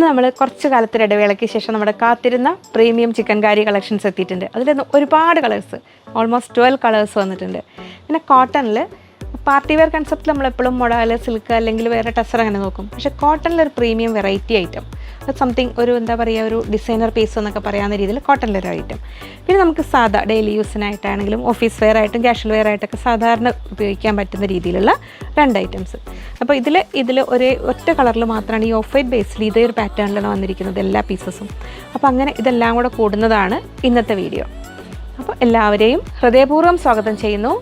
നമ്മൾ കുറച്ച് കാലത്തിന് ഇടവേളയ്ക്ക് ശേഷം നമ്മുടെ കാത്തിരുന്ന പ്രീമിയം ചിക്കൻ കാരി കളക്ഷൻസ് എത്തിയിട്ടുണ്ട്. അതിൽ ഒരുപാട് കളേഴ്സ്, ഓൾമോസ്റ്റ് 12 കളേഴ്സ് വന്നിട്ടുണ്ട്. പിന്നെ കോട്ടണിൽ പാർട്ടി വെയർ കൺസെപ്റ്റിൽ നമ്മളെപ്പോഴും മൊഡാൽ, സിൽക്ക് അല്ലെങ്കിൽ വേറെ ടെസർ അങ്ങനെ നോക്കും. പക്ഷേ കോട്ടണിലൊരു പ്രീമിയം വെറൈറ്റി ഐറ്റം, സംതിങ് ഒരു എന്താ പറയുക, ഒരു ഡിസൈനർ പീസ് എന്നൊക്കെ പറയാവുന്ന രീതിയിൽ കോട്ടണിലൊരു ഐറ്റം. പിന്നെ നമുക്ക് സാധാ ഡെയിലി യൂസിനായിട്ടാണെങ്കിലും ഓഫീസ് വെയർ ആയിട്ടും ക്യാഷ്വൽ വെയർ ആയിട്ടൊക്കെ സാധാരണ ഉപയോഗിക്കാൻ പറ്റുന്ന രീതിയിലുള്ള 2 ഐറ്റംസ്. അപ്പോൾ ഇതിൽ ഒറ്റ കളറിൽ മാത്രമാണ് ഈ ഓഫ് വൈറ്റ് ബേസിൽ ഇതേ ഒരു പാറ്റേണിലാണ് വന്നിരിക്കുന്നത് എല്ലാ പീസസും. അപ്പോൾ അങ്ങനെ ഇതെല്ലാം കൂടെ കൂടുന്നതാണ് ഇന്നത്തെ വീഡിയോ. അപ്പോൾ എല്ലാവരെയും ഹൃദയപൂർവ്വം സ്വാഗതം ചെയ്യുന്നു.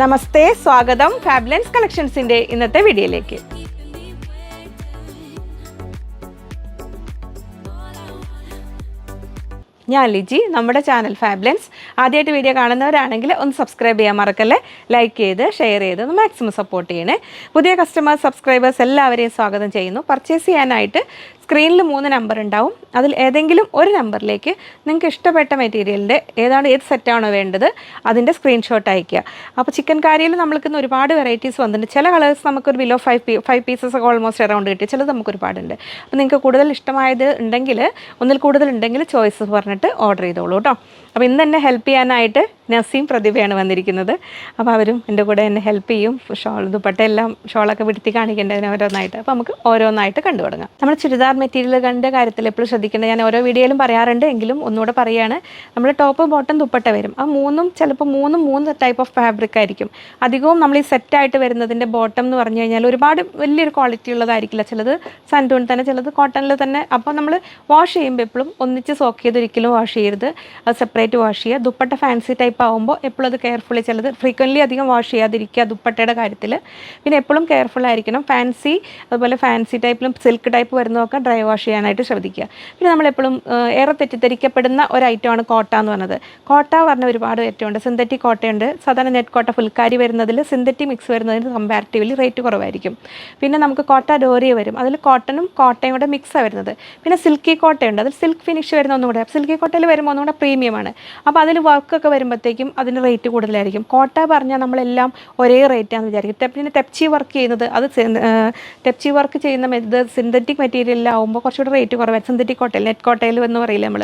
നമസ്തേ, സ്വാഗതം ഫാബ്ലൻസ് കളക്ഷൻസിൻ്റെ ഇന്നത്തെ വീഡിയോയിലേക്ക്. ഞാൻ ലിജി. നമ്മുടെ ചാനൽ ഫാബ്ലൻസ് ആദ്യമായിട്ട് വീഡിയോ കാണുന്നവരാണെങ്കിൽ ഒന്ന് സബ്സ്ക്രൈബ് ചെയ്യാൻ മറക്കല്ലേ. ലൈക്ക് ചെയ്ത് ഷെയർ ചെയ്ത് ഒന്ന് മാക്സിമം സപ്പോർട്ട് ചെയ്യണേ. പുതിയ കസ്റ്റമേഴ്സ്, സബ്സ്ക്രൈബേഴ്സ് എല്ലാവരെയും സ്വാഗതം ചെയ്യുന്നു. പർച്ചേസ് ചെയ്യാനായിട്ട് സ്ക്രീനിൽ 3 നമ്പർ ഉണ്ടാവും. അതിൽ ഏതെങ്കിലും ഒരു നമ്പറിലേക്ക് നിങ്ങൾക്ക് ഇഷ്ടപ്പെട്ട മെറ്റീരിയലിൻ്റെ ഏത് സെറ്റാണോ വേണ്ടത് അതിൻ്റെ സ്ക്രീൻഷോട്ട് അയയ്ക്കുക. അപ്പോൾ ചിക്കൻ കാരിയിൽ നമ്മൾക്ക് ഒരുപാട് വെറൈറ്റീസ് വന്നിട്ടുണ്ട്. ചില കളേഴ്സ് നമുക്കൊരു ബിലോ 5 പീസസ് ഒക്കെ ഓൾമോസ്റ്റ് അറൗണ്ട് കിട്ടി. ചിലത് നമുക്ക് ഒരുപാടുണ്ട്. അപ്പോൾ നിങ്ങൾക്ക് കൂടുതൽ ഇഷ്ടമായത് ഉണ്ടെങ്കിൽ, ഒന്നിൽ കൂടുതൽ ഉണ്ടെങ്കിൽ ചോയ്സ് പറഞ്ഞിട്ട് ഓർഡർ ചെയ്തോളൂ കേട്ടോ. അപ്പോൾ ഇന്ന് എന്നെ ഹെൽപ്പ് ചെയ്യാനായിട്ട് നസീം പ്രതിഭയാണ് വന്നിരിക്കുന്നത്. അപ്പോൾ അവരും എൻ്റെ കൂടെ എന്നെ ഹെൽപ്പ് ചെയ്യും. ദുപ്പട്ട എല്ലാം ഷോളൊക്കെ വിടുത്തി കാണിക്കേണ്ടതിന് ഓരോന്നായിട്ട്. അപ്പോൾ നമുക്ക് ഓരോന്നായിട്ട് കണ്ടു തുടങ്ങാം. നമ്മൾ ചുരിദാർ മെറ്റീരിയലുകളുടെ കാര്യത്തിൽ എപ്പോഴും ശ്രദ്ധിക്കേണ്ടത്, ഞാൻ ഓരോ വീഡിയോയിലും പറയാറുണ്ട് എങ്കിലും ഒന്നുകൂടെ പറയുകയാണ്. നമ്മൾ ടോപ്പ് ബോട്ടം ദുപ്പട്ട വരും. ആ ചിലപ്പോൾ മൂന്ന് ടൈപ്പ് ഓഫ് ഫാബ്രിക് ആയിരിക്കും. അധികവും നമ്മൾ ഈ സെറ്റായിട്ട് വരുന്നതിൻ്റെ ബോട്ടം എന്ന് പറഞ്ഞു കഴിഞ്ഞാൽ ഒരുപാട് വലിയൊരു ക്വാളിറ്റി ഉള്ളതായിരിക്കില്ല. ചിലത് സാൻഡൂൺ തന്നെ, ചിലത് കോട്ടണിൽ തന്നെ. അപ്പോൾ നമ്മൾ വാഷ് ചെയ്യുമ്പോൾ എപ്പോഴും ഒന്നിച്ച് സോക്ക് ചെയ്ത് ഒരിക്കലും വാഷ് ചെയ്യരുത്. അത് സെപ്പറേറ്റ് വാഷ് ചെയ്യുക. ദുപ്പട്ട ഫാൻസി ടൈപ്പ് ആകുമ്പോൾ എപ്പോഴും അത് കെയർഫുള്ളി, ചിലത് ഫ്രീക്വൻ്റ്ലി അധികം വാഷ് ചെയ്യാതിരിക്കുക ദുപ്പട്ടയുടെ കാര്യത്തിൽ. പിന്നെ എപ്പോഴും കെയർഫുൾ ആയിരിക്കണം. അതുപോലെ ഫാൻസി ടൈപ്പിലും സിൽക്ക് ടൈപ്പ് വരുന്നതൊക്കെ ഡ്രൈ വാഷ് ചെയ്യാനായിട്ട് ശ്രദ്ധിക്കുക. പിന്നെ നമ്മളെപ്പോഴും ഏറെ തെറ്റിദ്ധരിക്കപ്പെടുന്ന ഒരു ഐറ്റമാണ് കോട്ട എന്ന് പറഞ്ഞത്. കോട്ട പറഞ്ഞ ഒരുപാട് ഐറ്റമുണ്ട്. സിന്തറ്റിക് കോട്ടയുണ്ട്. സാധാരണ നെറ്റ് കോട്ട ഫുൾക്കാരി വരുന്നതിൽ സിന്തറ്റിക് മിക്സ് വരുന്നതിന് കമ്പാരിറ്റീവ്ലി റേറ്റ് കുറവായിരിക്കും. പിന്നെ നമുക്ക് കോട്ട ഡോറിയ വരും. അതിൽ കോട്ടനും കോട്ടയും കൂടെ മിക്സാണ് വരുന്നത്. പിന്നെ സിൽക്കി കോട്ടയുണ്ട്. അതിൽ സിൽക്ക് ഫിനിഷ് വരുന്ന ഒന്നും കൂടെ, സിൽക്കി കോട്ടയിൽ വരുമ്പോൾ ഒന്നും കൂടെ പ്രീമിയമാണ്. അപ്പോൾ അതിൽ വർക്കൊക്കെ വരുമ്പോഴത്തേക്കും അതിന് റേറ്റ് കൂടുതലായിരിക്കും. കോട്ട പറഞ്ഞാൽ നമ്മളെല്ലാം ഒരേ റേറ്റാണെന്ന് വിചാരിക്കും. പിന്നെ ടെപ്ചി വർക്ക് ചെയ്യുന്നത്, ടെപ്ചി വർക്ക് ചെയ്യുന്ന ഇത് സിന്തറ്റിക് മെറ്റീരിയലിലാവുമ്പോൾ കുറച്ചുകൂടെ റേറ്റ് കുറവായിരിക്കും. സിന്തറ്റിക് കോട്ടയിൽ, നെറ്റ് കോട്ടയിൽ എന്ന് പറയില്ല നമ്മൾ.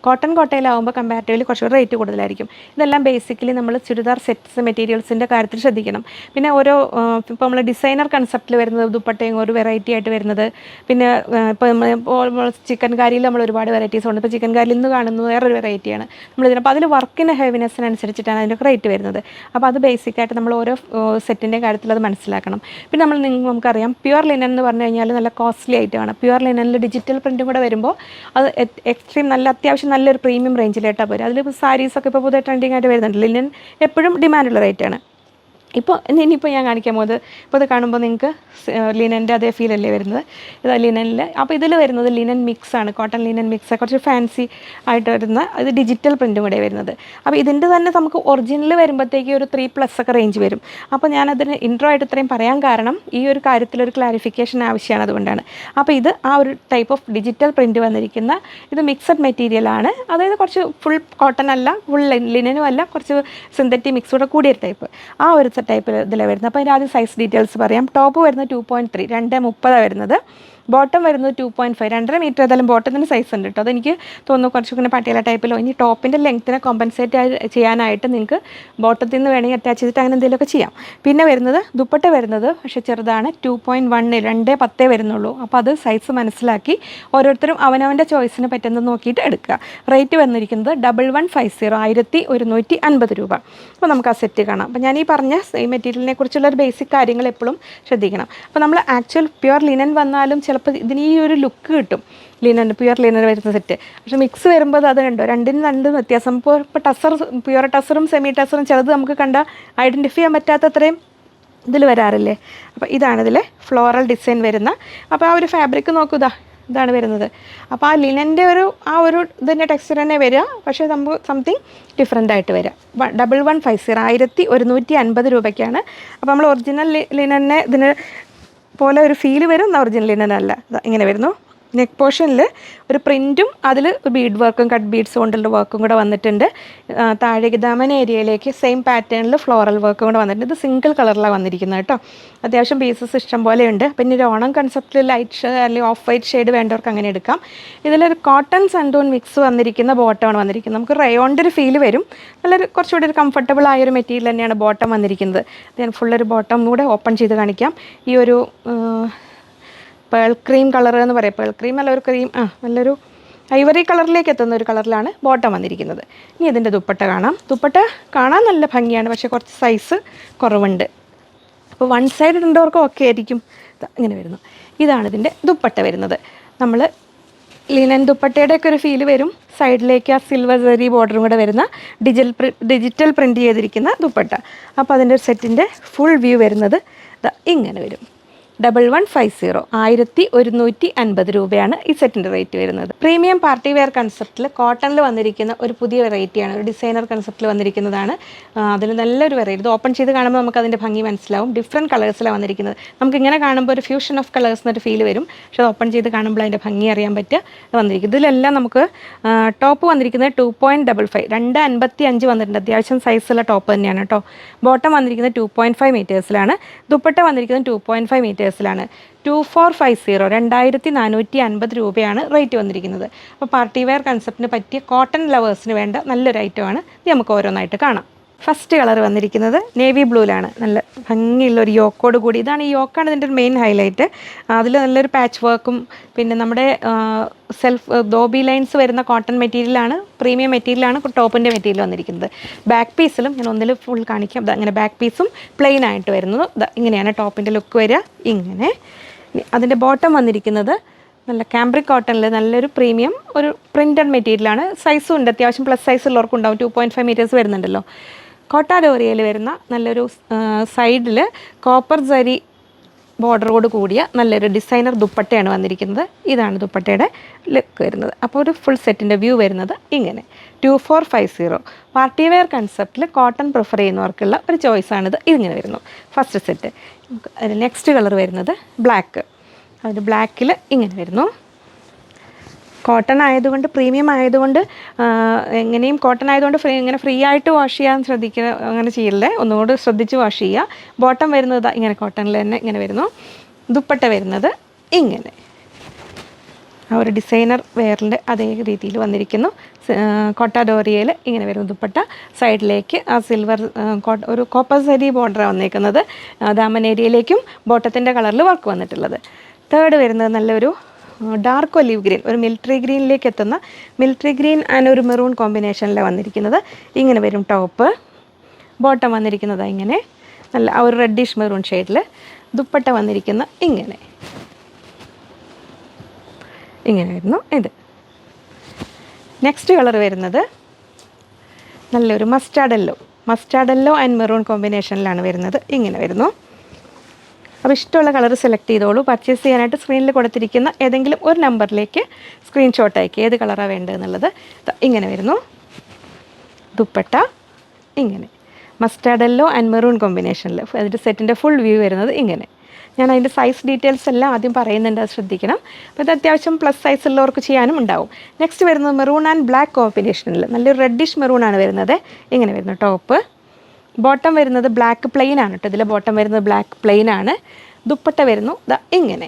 കോട്ടൺ കോട്ടയിലാവുമ്പോൾ കമ്പാരിറ്റീവ്ലി കുറച്ചുകൂടെ റേറ്റ് കൂടുതലായിരിക്കും. ഇതെല്ലാം ബേസിക്കലി നമ്മൾ ചുരിദാർ സെറ്റ്സ് മെറ്റീരിയൽസിൻ്റെ കാര്യത്തിൽ ശ്രദ്ധിക്കണം. പിന്നെ ഇപ്പോൾ നമ്മൾ ഡിസൈനർ കൺസെപ്റ്റിൽ വരുന്നത് ദുപ്പട്ടയും ഒരു വെറൈറ്റി ആയിട്ട് വരുന്നത്. പിന്നെ ഇപ്പോൾ ചിക്കൻ കാരിയിൽ നമ്മൾ ഒരുപാട് വെറൈറ്റീസ് ഉണ്ട്. ഇപ്പോൾ ചിക്കൻ കാരിയിൽ നിന്ന് കാണുന്നത് വേറൊരു വെറൈറ്റിയാണ് അപ്പോൾ അതിൽ വർക്കിൻ്റെ ഹെവിനെസ്സിനനുസരിച്ചിട്ടാണ് അതിൻ്റെ റേറ്റ് വരുന്നത്. അപ്പോൾ അത് ബേസിക്കായിട്ട് നമ്മൾ ഓരോ സെറ്റിൻ്റെ കാര്യത്തിൽ അത് മനസ്സിലാക്കണം. പിന്നെ നമുക്കറിയാം പ്യുവർ ലിനൻ എന്ന് പറഞ്ഞു കഴിഞ്ഞാൽ നല്ല കോസ്റ്റ്ലി ആയിട്ടാണ്. പ്യുവർ ലിനനിൽ ഡിജിറ്റൽ പ്രിൻറ്റും കൂടെ വരുമ്പോൾ അത് എക്സ്ട്രീം അത്യാവശ്യം നല്ലൊരു പ്രീമിയം റേഞ്ചിലായിട്ടാണ് പോരുക. അതിൽ സാരീസൊക്കെ ഇപ്പോൾ പുതിയ ട്രെൻഡിങ് ആയിട്ട് വരുന്നുണ്ട്. ലിനൻ എപ്പോഴും ഡിമാൻഡുള്ള റേറ്റാണ്. ഇനിയിപ്പോൾ ഞാൻ കാണിക്കാൻ പോകുന്നത്, ഇപ്പോൾ ഇത് കാണുമ്പോൾ നിങ്ങൾക്ക് ലിനൻ്റെ അതേ ഫീലല്ലേ വരുന്നത്. ഇത് ലിനനിൽ. അപ്പോൾ ഇതിൽ വരുന്നത് ലിനൻ മിക്സാണ്, കോട്ടൺ ലിനൻ മിക്സ്, കുറച്ച് ഫാൻസി ആയിട്ട് വരുന്ന ഇത് ഡിജിറ്റൽ പ്രിൻറ്റും കൂടെ വരുന്നത്. അപ്പോൾ ഇതിൻ്റെ തന്നെ നമുക്ക് ഒറിജിനൽ വരുമ്പോഴത്തേക്ക് ഒരു 3+ ഒക്കെ റേഞ്ച് വരും. അപ്പോൾ ഞാനതിന് ഇൻട്രോ ആയിട്ട് ഇത്രയും പറയാൻ കാരണം ഈ ഒരു കാര്യത്തിലൊരു ക്ലാരിഫിക്കേഷൻ ആവശ്യമാണ്, അതുകൊണ്ടാണ്. അപ്പോൾ ഇത് ആ ഒരു ടൈപ്പ് ഓഫ് ഡിജിറ്റൽ പ്രിൻറ്റ് വന്നിരിക്കുന്ന ഇത് മിക്സഡ് മെറ്റീരിയലാണ്. അതായത് കുറച്ച് ഫുൾ കോട്ടൺ അല്ല, ഫുൾ ലിനനും അല്ല, കുറച്ച് സിന്തറ്റിക് മിക്സോടെ കൂടിയൊരു ടൈപ്പ്, ആ ഒരു ടൈപ്പിൽ ഇതിലാണ് വരുന്നത്. അപ്പോൾ അതിൻ്റെ ആദ്യം സൈസ് ഡീറ്റെയിൽസ് പറയാം. ടോപ്പ് വരുന്നത് 2.3, 2.30 വരുന്നത്. ബോട്ടം വരുന്നത് 2.5, 2.5 മീറ്റർ. ഏതായാലും ബോട്ടത്തിൻ്റെ സൈസ് ഉണ്ട് കേട്ടോ. അതെനിക്ക് തോന്നുന്നു കുറച്ചുകൂടെ പട്ടിയാല ടൈപ്പിലോ. ഇനി ടോപ്പിൻ്റെ ലെങ്ത്തിനെ കോമ്പൻസേറ്റ് ചെയ്യാനായിട്ട് നിങ്ങൾക്ക് ബോട്ടത്തിൽ നിന്ന് വേണമെങ്കിൽ അറ്റാച്ച് ചെയ്തിട്ട് അങ്ങനെ എന്തെങ്കിലുമൊക്കെ ചെയ്യാം. പിന്നെ വരുന്നത് ദുപ്പട്ട വരുന്നത് പക്ഷേ ചെറുതാണ്, 2.1, 2.10 വരുന്നുള്ളൂ. അപ്പോൾ അത് സൈസ് മനസ്സിലാക്കി ഓരോരുത്തരും അവനവൻ്റെ ചോയ്സിന് പറ്റുന്നത് നോക്കിയിട്ട് എടുക്കുക. റേറ്റ് വന്നിരിക്കുന്നത് 1150, 1150 രൂപ. അപ്പോൾ നമുക്ക് ആ സെറ്റ് കാണാം. അപ്പോൾ ഞാൻ ഈ പറഞ്ഞ ഈ മെറ്റീരിയലിനെ കുറിച്ചുള്ള ഒരു ബേസിക് കാര്യങ്ങൾ എപ്പോഴും ശ്രദ്ധിക്കണം. അപ്പോൾ നമ്മൾ ആക്ച്വൽ പ്യുവർ ലിനൻ വന്നാലും ചിലപ്പോൾ ഇതിന് ഈ ഒരു ലുക്ക് കിട്ടും, ലിനൻ പ്യുവർ ലിനൻ വരുന്ന സെറ്റ്. പക്ഷേ മിക്സ് വരുമ്പോൾ അത് കണ്ടോ, രണ്ടും വ്യത്യാസം. ഇപ്പോൾ പ്യുവർ ടസറും സെമി ടസറും ചിലത് നമുക്ക് ഐഡൻറ്റിഫൈ ചെയ്യാൻ പറ്റാത്തത്രയും ഇതിൽ വരാറില്ലേ. അപ്പോൾ ഇതാണ് ഇതിൽ ഫ്ലോറൽ ഡിസൈൻ വരുന്ന. അപ്പോൾ ആ ഒരു ഫാബ്രിക് നോക്കുക, ഇതാണ് വരുന്നത്. അപ്പോൾ ആ ലിനൻ്റെ ഒരു ഇതിൻ്റെ ടെക്സ്ചർ തന്നെ വരിക, പക്ഷേ സംതിങ് ഡിഫറെൻ്റ് ആയിട്ട് വരിക. 1150, 1150 രൂപയ്ക്കാണ്. അപ്പോൾ നമ്മൾ ഒറിജിനൽ ലിനനെ ഇതിന് പോലെ ഒരു ഫീല് വരും, ഒറിജിനൽ ലിനനല്ല. ഇങ്ങനെ വരുന്നു. നെക്ക് പോർഷനിൽ ഒരു പ്രിൻറ്റും അതിൽ ബീഡ് വർക്കും കട്ട് ബീഡ്സ് കൊണ്ടുള്ള വർക്കും കൂടെ വന്നിട്ടുണ്ട്. താഴേക്ക് ദമന ഏരിയയിലേക്ക് സെയിം പാറ്റേണിൽ ഫ്ലോറൽ വർക്കും കൂടെ വന്നിട്ടുണ്ട്. ഇത് സിംഗിൾ കളറിലാണ് വന്നിരിക്കുന്നത് കേട്ടോ. അത്യാവശ്യം പീസസ് ഇഷ്ടം പോലെ ഉണ്ട്. പിന്നെ ഒരു ഓണം കൺസെപ്റ്റിൽ ലൈറ്റ് ഷെയ്ഡ് അല്ലെങ്കിൽ ഓഫ് വൈറ്റ് ഷെയ്ഡ് വേണ്ടവർക്ക് അങ്ങനെ എടുക്കാം. ഇതിലൊരു കോട്ടൺ സൺടോൺ മിക്സ് വന്നിരിക്കുന്ന ബോട്ടമാണ് വന്നിരിക്കുന്നത്. നമുക്ക് റയോണിൻ്റെ ഒരു ഫീൽ വരും. നല്ലൊരു കുറച്ചുകൂടി ഒരു കംഫർട്ടബിൾ ആയൊരു മെറ്റീരിയൽ തന്നെയാണ് ബോട്ടം വന്നിരിക്കുന്നത്. ഞാൻ ഫുള്ളൊരു ബോട്ടം കൂടെ ഓപ്പൺ ചെയ്ത് കാണിക്കാം. ഈ ഒരു പേൾ ക്രീം കളർ എന്ന് പറയാം. പേൾ ക്രീം അല്ല, ഒരു ക്രീം നല്ലൊരു ഐവറി കളറിലേക്ക് എത്തുന്ന ഒരു കളറിലാണ് ബോട്ടം വന്നിരിക്കുന്നത്. ഇനി ഇതിൻ്റെ ദുപ്പട്ട കാണാം. ദുപ്പട്ട കാണാൻ നല്ല ഭംഗിയാണ്, പക്ഷേ കുറച്ച് സൈസ് കുറവുണ്ട്. അപ്പോൾ വൺ സൈഡ് ഇടേണ്ടവർക്ക് ഓക്കെ ആയിരിക്കും. ഇങ്ങനെ വരുന്നു. ഇതാണ് ഇതിൻ്റെ ദുപ്പട്ട വരുന്നത്. നമ്മൾ ലിനൻ ദുപ്പട്ടയുടെയൊക്കെ ഒരു ഫീല് വരും. സൈഡിലേക്ക് ആ സിൽവർ സെറി ബോർഡറും കൂടെ വരുന്ന ഡിജിറ്റൽ പ്രിൻറ്റ് ചെയ്തിരിക്കുന്ന ദുപ്പട്ട. അപ്പോൾ അതിൻ്റെ ഒരു സെറ്റിൻ്റെ ഫുൾ വ്യൂ വരുന്നത് ഇങ്ങനെ വരും. 1150 1150 രൂപയാണ് ഈ സെറ്റിൻ്റെ റേറ്റ് വരുന്നത്. പ്രീമിയം പാർട്ടി വെയർ കൺസെപ്റ്റിൽ കോട്ടണിൽ വന്നിരിക്കുന്ന ഒരു പുതിയ വെറൈറ്റിയാണ്. ഒരു ഡിസൈനർ കൺസെപ്റ്റിൽ വന്നിരിക്കുന്നതാണ്. അതിൽ നല്ലൊരു വെറൈറ്റി. ഇത് ഓപ്പൺ ചെയ്ത് കാണുമ്പോൾ നമുക്ക് അതിൻ്റെ ഭംഗി മനസ്സിലാവും. ഡിഫറെൻറ്റ് കളേഴ്സിലാണ് വന്നിരിക്കുന്നത്. നമുക്ക് ഇങ്ങനെ കാണുമ്പോൾ ഒരു ഫ്യൂഷൻ ഓഫ് കളേഴ്സ് എന്നൊരു ഫീൽ വരും. പക്ഷേ ഓപ്പൺ ചെയ്ത് കാണുമ്പോൾ അതിൻ്റെ ഭംഗി അറിയാൻ പറ്റുക വന്നിരിക്കും. ഇതിലെല്ലാം നമുക്ക് ടോപ്പ് വന്നിരിക്കുന്നത് 2.55 2.55 വന്നിട്ടുണ്ട്. അത്യാവശ്യം സൈസുള്ള ടോപ്പ് തന്നെയാണ് കേട്ടോ. ബോട്ടം വന്നിരിക്കുന്നത് 2.5 മീറ്റേഴ്സിലാണ്. ദുപ്പട്ട വന്നിരിക്കുന്നത് 2.5 മീറ്റേഴ്സിലാണ്. 2450 2450 രൂപയാണ് റേറ്റ് വന്നിരിക്കുന്നത്. അപ്പോൾ പാർട്ടി വെയർ കൺസെപ്റ്റിന് പറ്റിയ കോട്ടൺ ലവേഴ്സിന് വേണ്ട നല്ലൊരു ഐറ്റമാണ്. ഇത് നമുക്ക് ഓരോന്നായിട്ട് കാണാം. ഫസ്റ്റ് കളർ വന്നിരിക്കുന്നത് നേവി ബ്ലൂവിലാണ്. നല്ല ഭംഗിയുള്ളൊരു യോക്കോട് കൂടി. ഇതാണ് ഈ യോക്കാണ് ഇതിൻ്റെ ഒരു മെയിൻ ഹൈലൈറ്റ്. അതിൽ നല്ലൊരു പാച്ച് വർക്കും പിന്നെ നമ്മുടെ ദോബി ലൈൻസ് വരുന്ന കോട്ടൺ മെറ്റീരിയലാണ്, പ്രീമിയം മെറ്റീരിയലാണ് ടോപ്പിൻ്റെ മെറ്റീരിയൽ വന്നിരിക്കുന്നത്. ബാക്ക് പീസിലും ഞാൻ ഒന്നിൽ ഫുൾ കാണിക്കാം. അങ്ങനെ ബാക്ക് പീസും പ്ലെയിൻ ആയിട്ട് വരുന്നത് ഇങ്ങനെയാണ് ടോപ്പിൻ്റെ ലുക്ക് വരിക. ഇങ്ങനെ അതിൻ്റെ ബോട്ടം വന്നിരിക്കുന്നത് നല്ല കാംബ്രിക് കോട്ടണിൽ നല്ലൊരു പ്രീമിയം ഒരു പ്രിൻറ്റഡ് മെറ്റീരിയലാണ്. സൈസും ഉണ്ട്, അത്യാവശ്യം പ്ലസ് സൈസ് ഉള്ളവർക്കും ഉണ്ടാവും. 2.5 മീറ്റേഴ്സ് വരുന്നുണ്ടല്ലോ. കോട്ടാഡോറിയയിൽ വരുന്ന നല്ലൊരു സൈഡിൽ കോപ്പർ സരി ബോർഡറോട് കൂടിയ നല്ലൊരു ഡിസൈനർ ദുപ്പട്ടയാണ് വന്നിരിക്കുന്നത്. ഇതാണ് ദുപ്പട്ടയുടെ ലുക്ക് വരുന്നത്. അപ്പോൾ ഒരു ഫുൾ സെറ്റിൻ്റെ വ്യൂ വരുന്നത് ഇങ്ങനെ 2450. പാർട്ടി വെയർ കൺസെപ്റ്റിൽ കോട്ടൺ പ്രിഫർ ചെയ്യുന്നവർക്കുള്ള ഒരു ചോയ്സാണിത്. ഇതിങ്ങനെ വരുന്നു ഫസ്റ്റ് സെറ്റ്. അതിൽ നെക്സ്റ്റ് കളർ വരുന്നത് ബ്ലാക്ക്. അതിൻ്റെ ബ്ലാക്കിൽ ഇങ്ങനെ വരുന്നു. കോട്ടൺ ആയതുകൊണ്ട് പ്രീമിയം ആയതുകൊണ്ട് എങ്ങനെയും കോട്ടൺ ആയതുകൊണ്ട് ഇങ്ങനെ ഫ്രീ ആയിട്ട് വാഷ് ചെയ്യാൻ ശ്രദ്ധിക്കുക. അങ്ങനെ ചെയ്യില്ലേ, ഒന്നുകൂടി ശ്രദ്ധിച്ച് വാഷ് ചെയ്യുക. ബോട്ടം വരുന്നത് ഇങ്ങനെ കോട്ടണിൽ തന്നെ ഇങ്ങനെ വരുന്നു. ദുപ്പട്ട വരുന്നത് ഇങ്ങനെ ആ ഒരു ഡിസൈനർ വെയറിൻ്റെ അതേ രീതിയിൽ വന്നിരിക്കുന്നു. കോട്ടാഡോറിയയിൽ ഇങ്ങനെ വരുന്നു ദുപ്പട്ട. സൈഡിലേക്ക് ആ സിൽവർ ഒരു കോപ്പർ സരി ബോർഡറാണ് വന്നേക്കുന്നത്. ദാമൻ ഏരിയയിലേക്കും ബോട്ടത്തിൻ്റെ കളറിൽ വർക്ക് വന്നിട്ടുള്ളത്. തേർഡ് വരുന്നത് നല്ലൊരു ഡാർക്ക് ഒലിവ് ഗ്രീൻ, ഒരു മിലിറ്ററി ഗ്രീനിലേക്ക് എത്തുന്ന മിലിറ്ററി ഗ്രീൻ ആൻഡ് ഒരു മെറൂൺ കോമ്പിനേഷനിലാണ് വന്നിരിക്കുന്നത്. ഇങ്ങനെ വരും ടോപ്പ്. ബോട്ടം വന്നിരിക്കുന്നത് ഇങ്ങനെ നല്ല ആ ഒരു റെഡിഷ് മെറൂൺ ഷെയ്ഡിൽ. ദുപ്പട്ട വന്നിരിക്കുന്ന ഇങ്ങനെ വരുന്നു. ഇത് നെക്സ്റ്റ് കളർ വരുന്നത് നല്ലൊരു മസ്റ്റാർഡ് യെല്ലോ ആൻഡ് മെറൂൺ കോമ്പിനേഷനിലാണ് വരുന്നത്. ഇങ്ങനെ വരുന്നു. അപ്പോൾ ഇഷ്ടമുള്ള കളർ സെലക്ട് ചെയ്തോളൂ. പർച്ചേസ് ചെയ്യാനായിട്ട് സ്ക്രീനിൽ കൊടുത്തിരിക്കുന്ന ഏതെങ്കിലും ഒരു നമ്പറിലേക്ക് സ്ക്രീൻഷോട്ട് അയക്കുക ഏത് കളറാണ് വേണ്ടതെന്നുള്ളത്. ഇങ്ങനെ വരുന്നു. ദുപ്പട്ട ഇങ്ങനെ മസ്റ്റാർഡ് യെല്ലോ ആൻഡ് മെറൂൺ കോമ്പിനേഷനിൽ. അതിൻ്റെ സെറ്റിൻ്റെ ഫുൾ വ്യൂ വരുന്നത് ഇങ്ങനെ. ഞാൻ അതിൻ്റെ സൈസ് ഡീറ്റെയിൽസ് എല്ലാം ആദ്യം പറയുന്നുണ്ട്, അത് ശ്രദ്ധിക്കണം. അപ്പോൾ ഇത് അത്യാവശ്യം പ്ലസ് സൈസ് ഉള്ളവർക്ക് ചെയ്യാനും ഉണ്ടാവും. നെക്സ്റ്റ് വരുന്നത് മെറൂൺ ആൻഡ് ബ്ലാക്ക് കോമ്പിനേഷനിൽ നല്ലൊരു റെഡിഷ് മെറൂണാണ് വരുന്നത്. ഇങ്ങനെ വരുന്നു ടോപ്പ്. ബോട്ടം വരുന്നത് ബ്ലാക്ക് പ്ലെയിൻ ആണ് കേട്ടോ. ഇതിലെ ബോട്ടം വരുന്നത് ബ്ലാക്ക് പ്ലെയിൻ ആണ്. ദുപ്പട്ട വരുന്നു ഇങ്ങനെ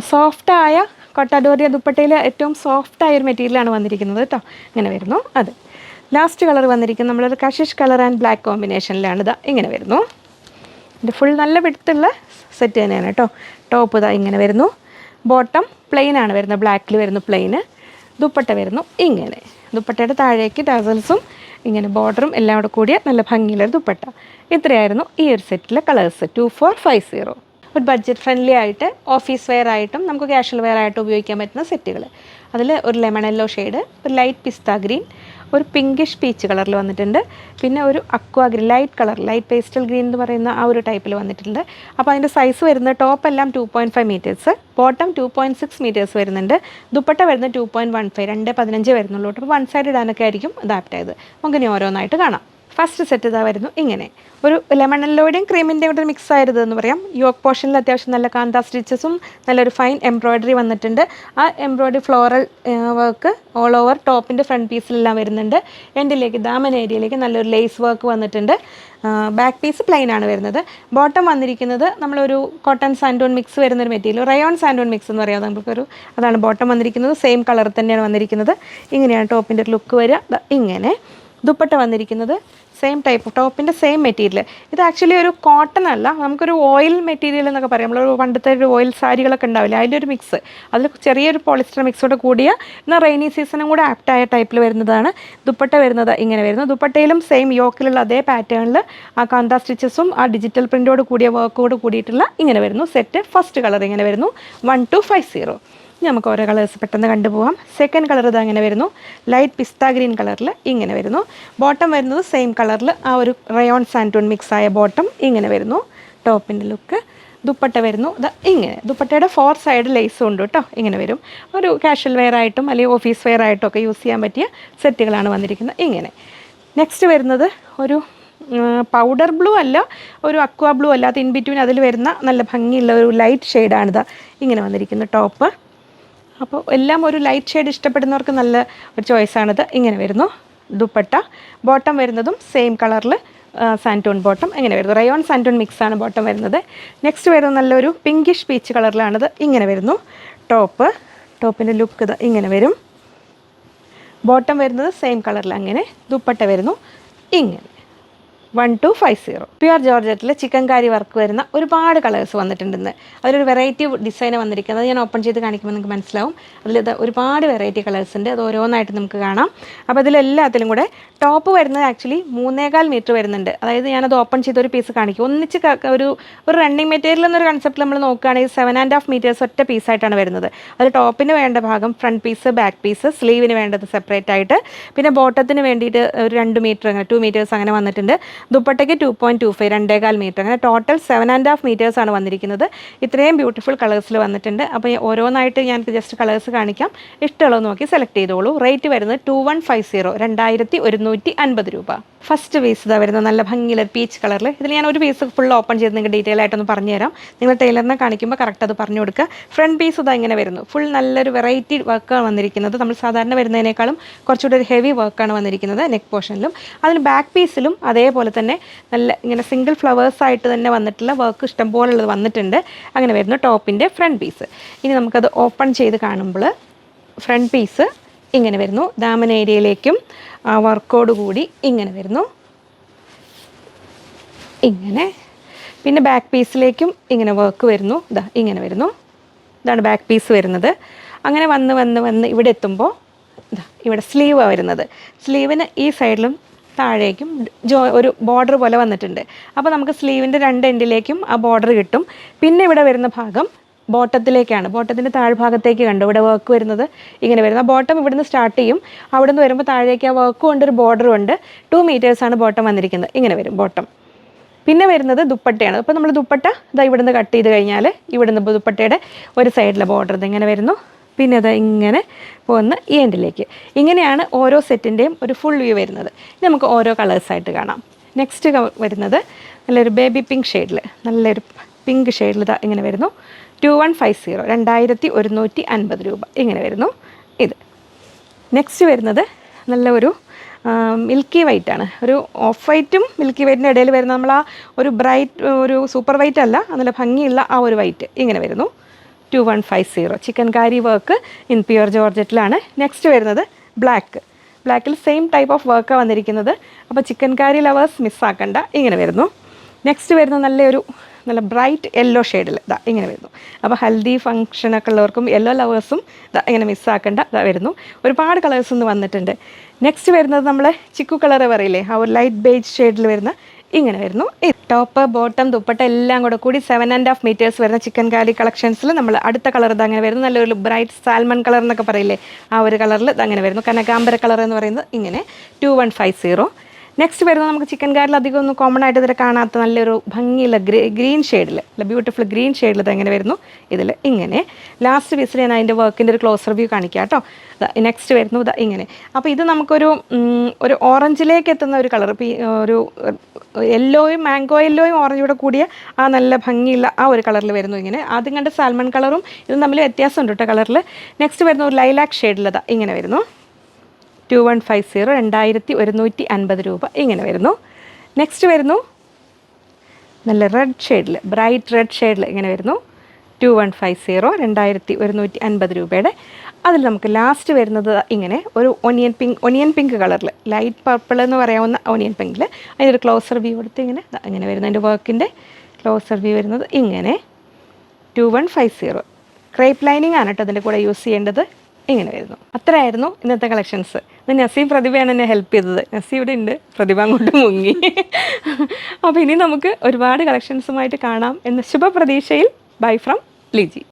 സോഫ്റ്റായ കോട്ടാഡോറിയ ദുപ്പട്ടയിൽ ഏറ്റവും സോഫ്റ്റായ ഒരു മെറ്റീരിയലാണ് വന്നിരിക്കുന്നത് കേട്ടോ. ഇങ്ങനെ വരുന്നു. അത് ലാസ്റ്റ് കളർ വന്നിരിക്കുന്നത് നമ്മളൊരു കഷിഷ് കളർ ആൻഡ് ബ്ലാക്ക് കോമ്പിനേഷനിലാണ്. ഇങ്ങനെ വരുന്നു. ഇത് ഫുൾ നല്ല വിടുത്തുള്ള സെറ്റ് തന്നെയാണ് കേട്ടോ. ടോപ്പ് ഇങ്ങനെ വരുന്നു. ബോട്ടം പ്ലെയിൻ ആണ് വരുന്നത്, ബ്ലാക്കിൽ വരുന്നു പ്ലെയിന്. ദുപ്പട്ട വരുന്നു ഇങ്ങനെ. ദുപ്പട്ടയുടെ താഴേക്ക് ടാസൽസും ഇങ്ങനെ ബോർഡറും എല്ലാം കൂടെ കൂടിയ നല്ല ഭംഗിയുള്ളൊരു ദുപ്പട്ട. ഇത്രയായിരുന്നു ഈ ഒരു സെറ്റിലെ കളേഴ്സ്. 2450. ഒരു ബഡ്ജറ്റ് ഫ്രണ്ട്ലി ആയിട്ട് ഓഫീസ് വെയർ ആയിട്ടും നമുക്ക് കാഷ്വൽ വെയർ ആയിട്ടും ഉപയോഗിക്കാൻ പറ്റുന്ന സെറ്റുകൾ. അതിൽ ഒരു ലെമൺ യെല്ലോ ഷെയ്ഡ്, ഒരു ലൈറ്റ് പിസ്ത ഗ്രീൻ, ഒരു പിങ്കിഷ് പീച്ച് കളറിൽ വന്നിട്ടുണ്ട്. പിന്നെ ഒരു അക്വാ ഗ്രീൻ, ലൈറ്റ് പേസ്റ്റൽ ഗ്രീൻ എന്ന് പറയുന്ന ആ ഒരു ടൈപ്പിൽ വന്നിട്ടുണ്ട്. അപ്പോൾ അതിൻ്റെ സൈസ് വരുന്നത് ടോപ്പ് എല്ലാം 2.5 മീറ്റേഴ്സ്, ബോട്ടം 2.6 മീറ്റേഴ്സ് വരുന്നുണ്ട്. ദുപ്പട്ട വരുന്നത് 2.15 2.15 വരുന്നുള്ളൂ. അപ്പോൾ വൺ സൈഡ് ഇടാനൊക്കെ ആയിരിക്കും ഇത് ആപ്റ്റ് ആയത്. നമുക്ക് ഇനി ഓരോന്നായിട്ട് കാണാം. ഫസ്റ്റ് സെറ്റ് ഇതാ വരുന്നു ഇങ്ങനെ ഒരു ലെമൺ യെല്ലോയുടെയും ക്രീമിൻ്റെയും കൂടെ മിക്സ് ആയത് എന്ന് പറയാം. യോക്ക് പോർഷനിൽ അത്യാവശ്യം നല്ല കാന്ത സ്റ്റിച്ചസും നല്ലൊരു ഫൈൻ എംബ്രോയ്ഡറി വന്നിട്ടുണ്ട്. ആ embroidery floral work all over ടോപ്പിൻ്റെ ഫ്രണ്ട് പീസിലെല്ലാം വരുന്നുണ്ട്. എൻഡിലേക്ക് ദാമൻ ഏരിയയിലേക്ക് നല്ലൊരു ലേസ് വർക്ക് വന്നിട്ടുണ്ട്. ബാക്ക് പീസ് പ്ലെയിൻ ആണ് വരുന്നത്. ബോട്ടം വന്നിരിക്കുന്നത് നമ്മളൊരു കോട്ടൺ സാൻഡോൺ മിക്സ് വരുന്നൊരു മെറ്റീരിയൽ, റയോൺ സാൻഡോൺ മിക്സ് എന്ന് പറയാം നമുക്കൊരു, അതാണ് ബോട്ടം വന്നിരിക്കുന്നത്. സെയിം കളർ തന്നെയാണ് വന്നിരിക്കുന്നത്. ഇങ്ങനെയാണ് ടോപ്പിൻ്റെ ഒരു ലുക്ക് വരിക. ഇങ്ങനെ ദുപ്പട്ട വന്നിരിക്കുന്നത് സെയിം ടൈപ്പ് ടോപ്പിൻ്റെ സെയിം മെറ്റീരിയൽ. ഇത് ആക്ച്വലി ഒരു കോട്ടൺ അല്ല, നമുക്കൊരു ഓയിൽ മെറ്റീരിയൽ എന്നൊക്കെ പറയാം. നമ്മളൊരു പണ്ടത്തെ ഒരു ഓയിൽ സാരികളൊക്കെ ഉണ്ടാവില്ല, അതിൻ്റെ ഒരു മിക്സ്, അതിൽ ചെറിയൊരു പോളിസ്റ്റർ മിക്സോട് കൂടിയ എന്നാൽ റെയിനി സീസണും കൂടെ ആപ്റ്റായ ടൈപ്പിൽ വരുന്നതാണ്. ദുപ്പട്ട വരുന്നത് ഇങ്ങനെ വരുന്നു. ദുപ്പട്ടയിലും സെയിം യോക്കിലുള്ള അതേ പാറ്റേണിൽ ആ കാന്ത സ്റ്റിച്ചസും ആ ഡിജിറ്റൽ പ്രിൻ്റോട് കൂടിയ വർക്കോട് കൂടിയിട്ടുള്ള ഇങ്ങനെ വരുന്നു സെറ്റ്. ഫസ്റ്റ് കളർ ഇങ്ങനെ വരുന്നു 1250. ഇനി നമുക്ക് ഓരോ കളേഴ്സ് പെട്ടെന്ന് കണ്ടുപോകാം. സെക്കൻഡ് കളർ ഇത് അങ്ങനെ വരുന്നു, ലൈറ്റ് പിസ്ത ഗ്രീൻ കളറിൽ ഇങ്ങനെ വരുന്നു. ബോട്ടം വരുന്നത് സെയിം കളറിൽ ആ ഒരു റയോൺ സാൻഡോൺ മിക്സ് ആയ ബോട്ടം ഇങ്ങനെ വരുന്നു. ടോപ്പിൻ്റെ ലുക്ക്. ദുപ്പട്ട വരുന്നു ഇങ്ങനെ. ദുപ്പട്ടയുടെ 4 സൈഡ് ലേസും ഉണ്ട് കേട്ടോ. ഇങ്ങനെ വരും. ഒരു കാഷ്വൽ വെയർ ആയിട്ടും അല്ലെങ്കിൽ ഓഫീസ് വെയർ ആയിട്ടും ഒക്കെ യൂസ് ചെയ്യാൻ പറ്റിയ സെറ്റുകളാണ് വന്നിരിക്കുന്നത് ഇങ്ങനെ. നെക്സ്റ്റ് വരുന്നത് ഒരു പൗഡർ ബ്ലൂ അല്ല, ഒരു അക്വാ ബ്ലൂ അല്ലാത്ത ഇൻ ബിറ്റ്വീൻ അതിൽ വരുന്ന നല്ല ഭംഗിയുള്ള ഒരു ലൈറ്റ് ഷെയ്ഡാണിത് ഇങ്ങനെ വന്നിരിക്കുന്ന ടോപ്പ്. അപ്പോൾ എല്ലാം ഒരു ലൈറ്റ് ഷെയ്ഡ് ഇഷ്ടപ്പെടുന്നവർക്ക് നല്ല ഒരു ചോയ്സാണിത്. ഇങ്ങനെ വരുന്നു ദുപ്പട്ട. ബോട്ടം വരുന്നതും സെയിം കളറിൽ സാൻറ്റോൺ ബോട്ടം ഇങ്ങനെ വരുന്നു. റയോൺ സാൻറ്റോൺ മിക്സാണ് ബോട്ടം വരുന്നത്. നെക്സ്റ്റ് വരുന്നത് നല്ലൊരു പിങ്കിഷ് പീച്ച് കളറിലാണിത് ഇങ്ങനെ വരുന്നു ടോപ്പ്. ടോപ്പിൻ്റെ ലുക്ക് ഇത് ഇങ്ങനെ വരും. ബോട്ടം വരുന്നത് സെയിം കളറിൽ അങ്ങനെ. ദുപ്പട്ട വരുന്നു ഇങ്ങനെ 1250. പ്യുർ ജോർജറ്റിൽ ചിക്കൻകാരി വർക്ക് വരുന്ന ഒരുപാട് കളേഴ്സ് വന്നിട്ടുണ്ടെന്ന്. അതിലൊരു വെറൈറ്റി ഡിസൈൻ വന്നിരിക്കുന്നത് ഞാൻ ഓപ്പൺ ചെയ്ത് കാണിക്കുമ്പോൾ നിങ്ങൾക്ക് മനസ്സിലാവും. അതിൽ ഒരുപാട് വെറൈറ്റി കളേഴ്സ് ഉണ്ട്. അത് ഓരോന്നായിട്ട് നമുക്ക് കാണാം. അപ്പോൾ അതിലെല്ലാത്തിലും കൂടെ ടോപ്പ് വരുന്നത് ആക്ച്വലി 3.25 മീറ്റർ വരുന്നുണ്ട്. അതായത് ഞാനത് ഓപ്പൺ ചെയ്തൊരു പീസ് കാണിക്കും. ഒന്നിച്ച് ഒരു റണ്ണിങ് മെറ്റീരിയൽ എന്നൊരു കൺസെപ്റ്റ് നമ്മൾ നോക്കുകയാണെങ്കിൽ 7.5 മീറ്റേഴ്സ് ഒറ്റ പീസായിട്ടാണ് വരുന്നത്. അത് ടോപ്പിന് വേണ്ട ഭാഗം ഫ്രണ്ട് പീസ്, ബാക്ക് പീസ്, സ്ലീവിന് വേണ്ടത് സെപ്പറേറ്റ് ആയിട്ട്, പിന്നെ ബോട്ടത്തിന് വേണ്ടിയിട്ട് ഒരു 2 മീറ്റർ അങ്ങനെ 2 മീറ്റേഴ്സ് അങ്ങനെ വന്നിട്ടുണ്ട്. ദുപ്പട്ടയ്ക്ക് 2.25 2.25 മീറ്റർ അങ്ങനെ ടോട്ടൽ 7.5 മീറ്റേഴ്സാണ് വന്നിരിക്കുന്നത്. ഇത്രയും ബ്യൂട്ടിഫുൾ കളേഴ്സിൽ വന്നിട്ടുണ്ട്. അപ്പോൾ ഓരോന്നായിട്ട് ഞാൻ ജസ്റ്റ് കളേഴ്സ് കാണിക്കാം. ഇഷ്ടമുള്ളത് നോക്കി സെലക്ട് ചെയ്തോളൂ. റേറ്റ് വരുന്നത് 2150 2150 രൂപ. ഫസ്റ്റ് പീസ് ഇതാ വരുന്നത് നല്ല ഭംഗിയുള്ള പീച്ച് കളറിൽ. ഇതിൽ ഞാൻ ഒരു പീസ് ഫുൾ ഓപ്പൺ ചെയ്ത് നിങ്ങൾക്ക് ഡീറ്റെയിൽ ആയിട്ടൊന്ന് പറഞ്ഞുതരാം. നിങ്ങൾ ടൈലറിനെ കാണിക്കുമ്പോൾ കറക്റ്റ് അത് പറഞ്ഞു കൊടുക്കുക. ഫ്രണ്ട് പീസ് ഇതാ ഇങ്ങനെ വരുന്നു. ഫുൾ നല്ലൊരു വെറൈറ്റി വർക്കാണ് വന്നിരിക്കുന്നത്. നമ്മൾ സാധാരണ വരുന്നതിനേക്കാളും കുറച്ചുകൂടി ഒരു ഹെവി വർക്കാണ് വന്നിരിക്കുന്നത് നെക്ക് പോർഷനിലും. അതിന് ബാക്ക് പീസിലും അതേപോലെ തന്നെ നല്ല ഇങ്ങനെ സിംഗിൾ ഫ്ലവേഴ്സായിട്ട് തന്നെ വന്നിട്ടുള്ള വർക്ക് ഇഷ്ടംപോലുള്ളത് വന്നിട്ടുണ്ട്. അങ്ങനെ വരുന്നു ടോപ്പിൻ്റെ ഫ്രണ്ട് പീസ്. ഇനി നമുക്കത് ഓപ്പൺ ചെയ്ത് കാണുമ്പോൾ ഫ്രണ്ട് പീസ് ഇങ്ങനെ വരുന്നു. ദാമൻ ഏരിയയിലേക്കും ആ വർക്കോട് കൂടി ഇങ്ങനെ വരുന്നു ഇങ്ങനെ. പിന്നെ ബാക്ക് പീസിലേക്കും ഇങ്ങനെ വർക്ക് വരുന്നു. ഇങ്ങനെ വരുന്നു. ഇതാണ് ബാക്ക് പീസ് വരുന്നത്. അങ്ങനെ വന്ന് വന്ന് വന്ന് ഇവിടെ എത്തുമ്പോൾ ഇവിടെ സ്ലീവാണ് വരുന്നത്. സ്ലീവിന് ഈ സൈഡിലും താഴേക്കും ഒരു ബോർഡർ പോലെ വന്നിട്ടുണ്ട്. അപ്പോൾ നമുക്ക് സ്ലീവിൻ്റെ 2 എൻഡിലേക്കും ആ ബോർഡർ കിട്ടും. പിന്നെ ഇവിടെ വരുന്ന ഭാഗം ബോട്ടത്തിലേക്കാണ്. ബോട്ടത്തിൻ്റെ താഴ്ഭാഗത്തേക്ക് കണ്ടു ഇവിടെ വർക്ക് വരുന്നത് ഇങ്ങനെ വരുന്നത്. ആ ബോട്ടം ഇവിടുന്ന് സ്റ്റാർട്ട് ചെയ്യും. അവിടെ നിന്ന് വരുമ്പോൾ താഴേക്ക് ആ വർക്ക് കൊണ്ടൊരു ബോർഡറും ഉണ്ട്. 2 മീറ്റേഴ്സാണ് ബോട്ടം വന്നിരിക്കുന്നത്. ഇങ്ങനെ വരും ബോട്ടം. പിന്നെ വരുന്നത് ദുപ്പട്ടയാണ്. അപ്പോൾ നമ്മൾ ദുപ്പട്ട ഇതാ ഇവിടുന്ന് കട്ട് ചെയ്ത് കഴിഞ്ഞാൽ ഇവിടുന്ന് ദുപ്പട്ടയുടെ ഒരു സൈഡിലെ ബോർഡർ ഇതിങ്ങനെ വരുന്നു. പിന്നെ അത് ഇങ്ങനെ പോകുന്ന ഈ എൻഡിലേക്ക്. ഇങ്ങനെയാണ് ഓരോ സെറ്റിൻ്റെയും ഒരു ഫുൾ വ്യൂ വരുന്നത്. ഇനി നമുക്ക് ഓരോ കളേഴ്സായിട്ട് കാണാം. നെക്സ്റ്റ് വരുന്നത് നല്ലൊരു ബേബി പിങ്ക് ഷെയ്ഡിൽ, നല്ലൊരു പിങ്ക് ഷെയ്ഡിൽ ഇതാ ഇങ്ങനെ വരുന്നു 2150 2150 രൂപ ഇങ്ങനെ വരുന്നു ഇത്. നെക്സ്റ്റ് വരുന്നത് നല്ല ഒരു മിൽക്കി വൈറ്റാണ്. ഒരു ഓഫ് വൈറ്റും മിൽക്കി വൈറ്റിൻ്റെ ഇടയിൽ വരുന്ന നമ്മൾ ആ ഒരു ബ്രൈറ്റ് ഒരു സൂപ്പർ വൈറ്റ് അല്ല, നല്ല ഭംഗിയുള്ള ആ ഒരു വൈറ്റ് ഇങ്ങനെ വരുന്നു 2150. ചിക്കൻകാരി വർക്ക് ഇൻ പ്യുർ ജോർജറ്റിലാണ്. നെക്സ്റ്റ് വരുന്നത് ബ്ലാക്കിൽ സെയിം ടൈപ്പ് ഓഫ് വർക്കാണ് വന്നിരിക്കുന്നത്. അപ്പോൾ ചിക്കൻകാരി ലവേഴ്സ് മിസ്സാക്കണ്ട ഇങ്ങനെ വരുന്നു. നെക്സ്റ്റ് വരുന്നത് നല്ല ബ്രൈറ്റ് യെല്ലോ ഷെയ്ഡിൽ ഇങ്ങനെ വരുന്നു. അപ്പോൾ ഹൽദി ഫംഗ്ഷനൊക്കെ ഉള്ളവർക്കും യെല്ലോ ലവേഴ്സും ഇങ്ങനെ മിസ്സാക്കേണ്ട വരുന്നു. ഒരുപാട് കളേഴ്സ് ഒന്ന് വന്നിട്ടുണ്ട്. നെക്സ്റ്റ് വരുന്നത് നമ്മൾ ചിക്കു കളർ പറയില്ലേ, ആ ഒരു ലൈറ്റ് ബേജ് ഷെയ്ഡിൽ വരുന്ന ഇങ്ങനെ വരുന്നു. ടോപ്പ് ബോട്ടം ദുപ്പട്ട എല്ലാം കൂടി 7.5 മീറ്റേഴ്സ് വരുന്ന ചിക്കൻകാരി കളക്ഷൻസിൽ നമ്മൾ അടുത്ത കളർ അങ്ങനെ വരുന്നു. നല്ലൊരു ബ്രൈറ്റ് സാൽമൺ കളർ എന്നൊക്കെ പറയില്ലേ, ആ ഒരു കളറിൽ അങ്ങനെ വരുന്നു. കനകാംബര കളർ എന്ന് പറയുന്നത് ഇങ്ങനെ 2150. നെക്സ്റ്റ് വരുന്നത് നമുക്ക് ചിക്കൻ കാരിൽ അധികം ഒന്നും കോമൺ ആയിട്ട് ഇതിൽ കാണാത്ത നല്ലൊരു ഭംഗിയുള്ള ഗ്രീൻ ഷെയ്ഡിൽ ബ്യൂട്ടിഫുൾ ഗ്രീൻ ഷെയ്ഡിൽ ഇത് എങ്ങനെ വരുന്നു ഇതിൽ ഇങ്ങനെ. ലാസ്റ്റ് പീസിൽ ഞാൻ അതിൻ്റെ വർക്കിൻ്റെ ഒരു ക്ലോസർ വ്യൂ കാണിക്കാം കേട്ടോ. നെക്സ്റ്റ് വരുന്നു ഇതാ ഇങ്ങനെ. അപ്പോൾ ഇത് നമുക്കൊരു ഓറഞ്ചിലേക്ക് എത്തുന്ന ഒരു കളർ, ഇപ്പോൾ ഒരു യെല്ലോയും മാംഗോ യെല്ലോയും ഓറഞ്ചും കൂടെ കൂടിയ ആ നല്ല ഭംഗിയുള്ള ആ ഒരു കളറിൽ വരുന്നു ഇങ്ങനെ. ആദ്യം കണ്ട സാൽമൺ കളറും ഇതും തമ്മിൽ വ്യത്യാസമുണ്ട് കേട്ടോ കളറിൽ. നെക്സ്റ്റ് വരുന്നു ഒരു ലൈലാക്ക് ഷെയ്ഡിലതാ ഇങ്ങനെ വരുന്നു. 2150 2150 രൂപ ഇങ്ങനെ വരുന്നു. നെക്സ്റ്റ് വരുന്നു നല്ല റെഡ് ഷെയ്ഡിൽ, ബ്രൈറ്റ് റെഡ് ഷെയ്ഡിൽ ഇങ്ങനെ വരുന്നു. 2150 2150 രൂപയുടെ. അതിൽ നമുക്ക് ലാസ്റ്റ് വരുന്നത് ഇങ്ങനെ ഒരു ഒനിയൻ പിങ്ക് കളറിൽ, ലൈറ്റ് പർപ്പിൾ എന്ന് പറയാവുന്ന ഒനിയൻ പിങ്കിൽ അതിനൊരു ക്ലോസർ വ്യൂ എടുത്ത് ഇങ്ങനെ ഇങ്ങനെ വരുന്നു. അതിൻ്റെ വർക്കിൻ്റെ ക്ലോസർ വ്യൂ വരുന്നത് ഇങ്ങനെ 2150. ക്രേപ്പ് ലൈനിങ് ആണ് കേട്ടോ അതിൻ്റെ കൂടെ യൂസ് ചെയ്യേണ്ടത്. ഇങ്ങനെ വരുന്നു. അത്രയായിരുന്നു ഇന്നത്തെ കളക്ഷൻസ്. ഇത് നസീം പ്രതിഭയാണ് എന്നെ ഹെൽപ്പ് ചെയ്തത്. നസീം ഇവിടെ ഉണ്ട്, പ്രതിഭ അങ്ങോട്ട് മുങ്ങി. അപ്പോൾ ഇനി നമുക്ക് ഒരുപാട് കളക്ഷൻസുമായിട്ട് കാണാം എന്ന ശുഭപ്രതീക്ഷയിൽ ബൈ ഫ്രം ലിജി.